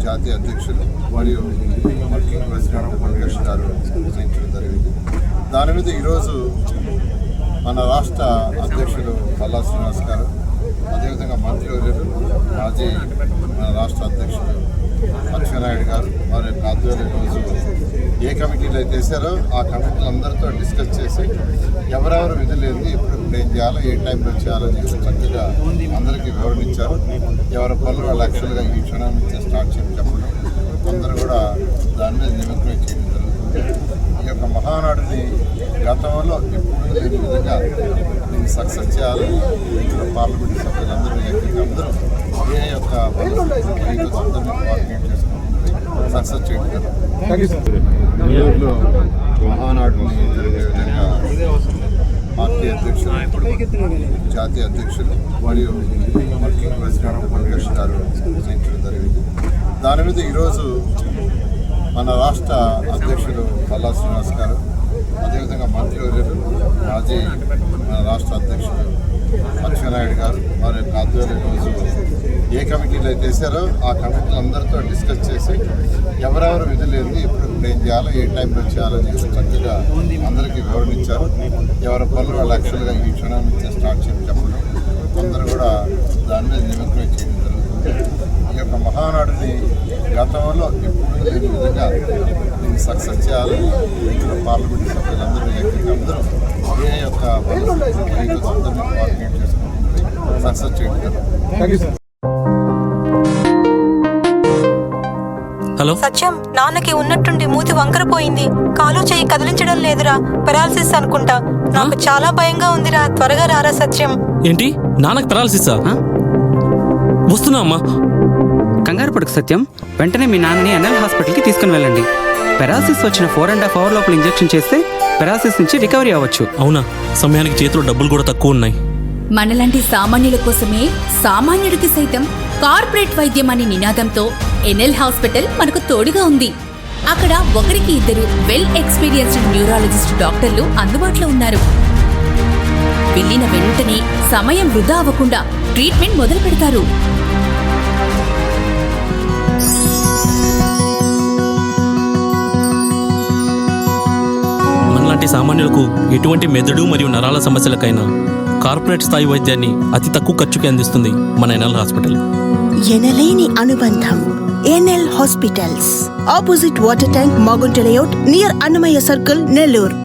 జాతీయ అధ్యక్షులు మరియు వర్కింగ్ ప్రెసిడెంట్ వెంకటేష్ గారు నిర్ణయించడం జరిగింది. దాని మీద ఈరోజు మన రాష్ట్ర అధ్యక్షులు పల్లా శ్రీనివాస్ గారు, అదేవిధంగా మంత్రివర్యులు మాజీ మన రాష్ట్ర అధ్యక్షులు లక్ష్మీనాయుడు గారు వారి యొక్క ఆధ్వర్యంలో ఈరోజు ఏ కమిటీలు అయితే వేశారో ఆ కమిటీలు అందరితో డిస్కస్ చేసి ఎవరెవరు విధులు ఏంది, ఎప్పుడు ఏం చేయాలో, ఏ టైంలో చేయాలని చెప్పి చక్కగా అందరికీ వివరణ ఇచ్చారు. ఎవరి పనులు వాళ్ళు యాక్చువల్గా ఈ క్షణం నుంచి స్టార్ట్ చేయడం చెప్పడం, అందరూ కూడా దాని మీద నిమగ్నం చేయడం జరుగుతుంది. ఈ యొక్క మహానాడుని గతంలో ఎప్పుడు లేని విధంగా దీన్ని సక్సెస్ చేయాలని ఇక్కడ పార్లమెంట్ సభ్యులందరూ అందరూ ఏ యొక్క అందరినీ కోఆర్డినేట్ చేసుకుంటుంది సక్సెస్ చేయడం జరుగుతుంది. నెల్లూరులో మహానాడుని జరిగే విధంగా పార్టీ అధ్యక్షులు, జాతీయ అధ్యక్షులు మరియు వర్కింగ్ ప్రెసిడెంట్ వెంకటేష్ గారు నిర్ణయించడం జరిగింది. దాని మీద ఈరోజు మన రాష్ట్ర అధ్యక్షులు పల్లా శ్రీనివాస్ గారు, అదేవిధంగా మంత్రివర్యులు మాజీ మన రాష్ట్ర అధ్యక్షులు లక్ష్మీనాయుడు గారు వారి యొక్క ఆధ్వర్యంలో ఈరోజు ఏ కమిటీలు అయితే వేశారో ఆ కమిటీలు అందరితో డిస్కస్ చేసి ఎవరెవరు విధులు ఏంది, ఎప్పుడు ఏం చేయాలో, ఏ టైంలో చేయాలని చెప్పి చక్కగా అందరికీ వివరణ ఇచ్చారు. ఎవరి పనులు వాళ్ళు యాక్చువల్గా ఈ క్షణం నుంచి స్టార్ట్ చేయడం చెప్పడం, అందరూ కూడా దాని మీద నిమగ్నం చేయడం జరుగుతుంది. ఈ యొక్క మహానాడుని గతంలో ఎప్పుడు లేని విధంగా దీన్ని సక్సెస్ చేయాలని ఇక్కడ పార్లమెంట్ సభ్యులందరూ అందరూ ఏ యొక్క అందరినీ కోఆర్డినేట్ చేసుకుంటుంది సక్సెస్ చేయడం జరుగుతుంది. హలో సత్యం, నాన్నకి ఉన్నట్టుండి మూతి వంకరపోయింది, కాలు చేయి కదిలించడం లేదురా, పెరాలసిస్ అనుకుంటా. నాకు చాలా భయంగా ఉందిరా, త్వరగా రారా సత్యం. ఏంటి, నాన్నకు పెరాలసిసా? వస్తున్నా అమ్మా. కంగారు పడుకు సత్యం, వెంటనే మీ నాన్నని ఎన్ఎల్ హాస్పిటల్కి తీసుకుని వెళ్ళండి. పెరాలసిస్ వచ్చిన 4.5 hours లోపల ఇంజెక్షన్ చేస్తే పెరాలసిస్ నుంచి రికవరీ అవ్వచ్చు. అవునా? సమయానికి చేతిలో డబ్బులు కూడా తక్కువ ఉన్నాయి. మనలాంటి సామాన్యుల కోసమే సామాన్యుడికి సైతం కార్పొరేట్ వైద్యం అనే నినాదంతో ఎన్ఎల్ హాస్పిటల్ మనకు తోడుగా ఉంది. అక్కడ ఒకరికి ఇద్దరు వెల్ ఎక్స్పీరియన్స్డ్ న్యూరాలజిస్ట్ డాక్టర్లు అందుబాటులో ఉన్నారు. వెళ్ళిన వెంటనే సమయం వృధా అవ్వకుండా ట్రీట్మెంట్ మొదలు పెడతారు. మనలాంటి సామాన్యులకు ఎటువంటి మెదడు మరియు నరాల సమస్యలకైనా కార్పొరేట్ స్థాయి వైద్యాన్ని అతి తక్కువ ఖర్చుకి అందిస్తుంది మన ఎన్ఎల్ హాస్పిటల్. ఎనలేని అనుబంధం. NL hospitals, opposite water tank, Magunta layout, near Annamayya circle, Nellore.